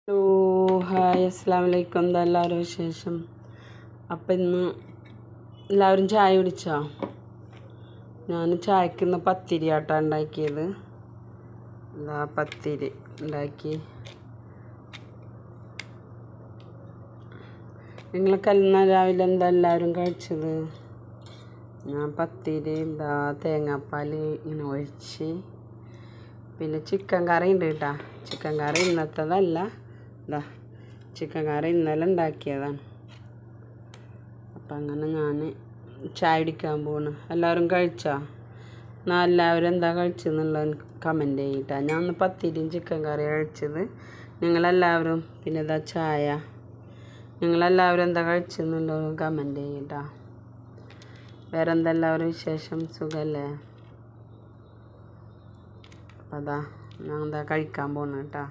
Hello hi അസ്സലാമു അലൈക്കും. എന്താ എല്ലാവരും വിശേഷം? അപ്പം ഇന്ന് എല്ലാവരും ചായ കുടിച്ചോ? ഞാൻ ചായക്ക് ഇന്ന് പത്തിരി ആട്ടാ ഉണ്ടാക്കിയത്. എന്താ പത്തിരി ഉണ്ടാക്കി. നിങ്ങളൊക്കെ ഇന്ന് രാവിലെ എന്താ എല്ലാവരും കഴിച്ചത്? ഞാൻ പത്തിരി എന്താ തേങ്ങാപ്പാൽ ഇങ്ങനെ ഒഴിച്ച്, പിന്നെ ചിക്കൻ കറി ഉണ്ട് കേട്ടോ. ചിക്കൻ കറി ഇന്നത്തേതല്ല, ഇതാ ചിക്കൻ കറി ഇന്നലെ ഉണ്ടാക്കിയതാണ്. അപ്പം അങ്ങനെ ഞാൻ ചായ കുടിക്കാൻ പോണ്. എല്ലാവരും കഴിച്ചോ? എല്ലാവരും എന്താ കഴിച്ചെന്നുള്ളത് കമൻറ്റ് ചെയ്തിട്ടാ. ഞാൻ ഒന്ന് പത്തിരിയും ചിക്കൻ കറി കഴിച്ചത്. നിങ്ങളെല്ലാവരും പിന്നെ ഇതാ ചായ. നിങ്ങളെല്ലാവരും എന്താ കഴിച്ചെന്നുള്ളത് കമൻറ്റ് ചെയ്തിട്ടാ. വേറെ എന്തെല്ലാവരും വിശേഷം? സുഖമല്ലേ? അപ്പം അതാ ഞാൻ എന്താ കഴിക്കാൻ പോണ് കേട്ടോ.